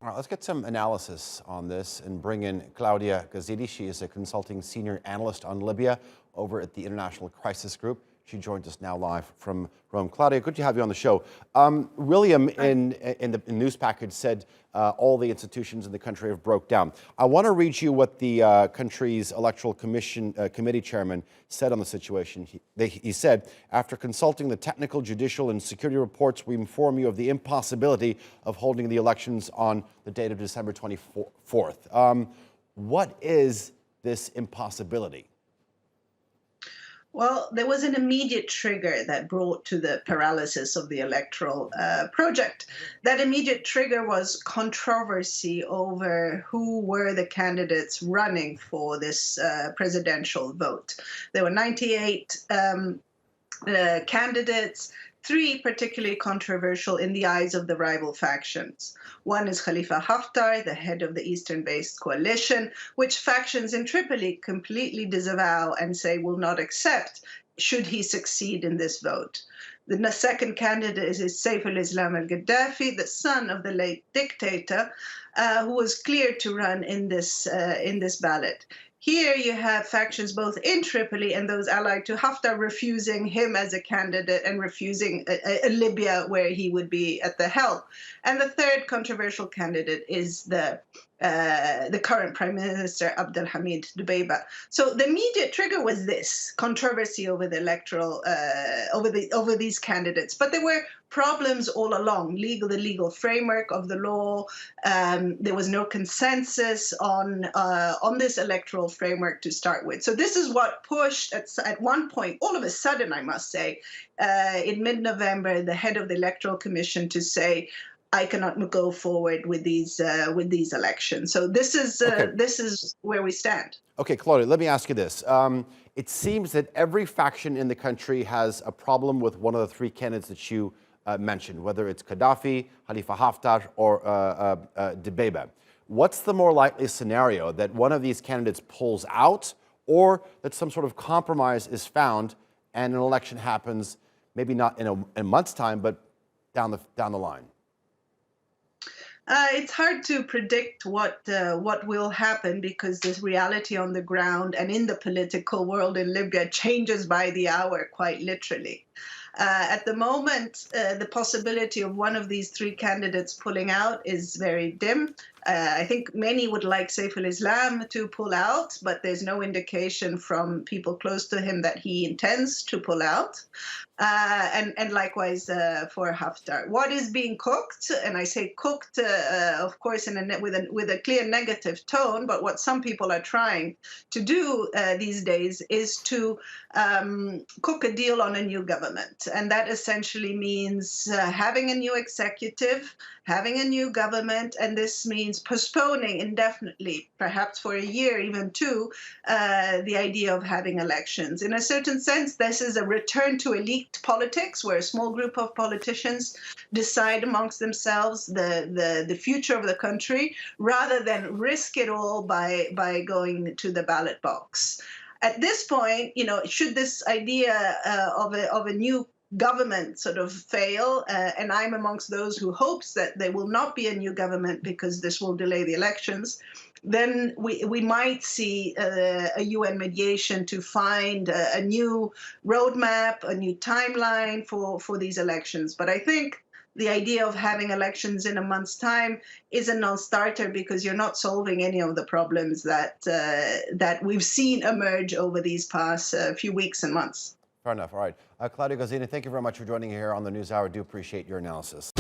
All right, let's get some analysis on this and bring in Claudia Gazzini. She is a consulting senior analyst on Libya over at the International Crisis Group. She joins us now live from Rome. Claudia, good to have you on the show. William, in the news package, said all the institutions in the country have broke down. I want to read you what the country's Electoral Committee chairman said on the situation. He said, after consulting the technical, judicial, and security reports, we inform you of the impossibility of holding the elections on the date of December 24th. What is this impossibility? Well, there was an immediate trigger that brought to the paralysis of the electoral project. That immediate trigger was controversy over who were the candidates running for this presidential vote. There were 98 candidates, 3 particularly controversial in the eyes of the rival factions. One is Khalifa Haftar, the head of the Eastern-based coalition, which factions in Tripoli completely disavow and say will not accept should he succeed in this vote. The second candidate is Saif al-Islam al-Gaddafi, the son of the late dictator, who was cleared to run in this ballot. Here you have factions both in Tripoli and those allied to Haftar refusing him as a candidate and refusing a Libya where he would be at the helm. And the third controversial candidate is the current Prime Minister Abdelhamid Dbeiba. So the immediate trigger was this controversy over the electoral over these candidates. But there were problems all along. The legal framework of the law. There was no consensus on this electoral framework to start with. So this is what pushed at one point, all of a sudden, I must say, in mid-November, the head of the Electoral Commission to say, I cannot go forward with these elections. So this is where we stand. Okay, Claudia, let me ask you this. It seems that every faction in the country has a problem with one of the 3 candidates that you mentioned, whether it's Gaddafi, Khalifa Haftar, or Dbeiba. What's the more likely scenario, that one of these candidates pulls out, or that some sort of compromise is found and an election happens, maybe not in a month's time, but down the line? It's hard to predict what will happen because this reality on the ground and in the political world in Libya changes by the hour, quite literally. At the moment, the possibility of one of these 3 candidates pulling out is very dim. I think many would like Saif al-Islam to pull out, but there's no indication from people close to him that he intends to pull out. And likewise for Haftar. What is being cooked, and I say cooked, of course, with a clear negative tone, but what some people are trying to do these days is to cook a deal on a new government. And that essentially means having a new executive, having a new government, and this means postponing indefinitely, perhaps for a year, even 2, the idea of having elections. In a certain sense, this is a return to elite politics, where a small group of politicians decide amongst themselves the future of the country, rather than risk it all by going to the ballot box. At this point, should this idea of a new government sort of fail, and I'm amongst those who hopes that there will not be a new government because this will delay the elections, then we might see a UN mediation to find a new roadmap, a new timeline for these elections. But I think the idea of having elections in a month's time is a non-starter because you're not solving any of the problems that we've seen emerge over these past few weeks and months. Fair enough. All right. Claudia Gazzini, thank you very much for joining here on the NewsHour. I do appreciate your analysis.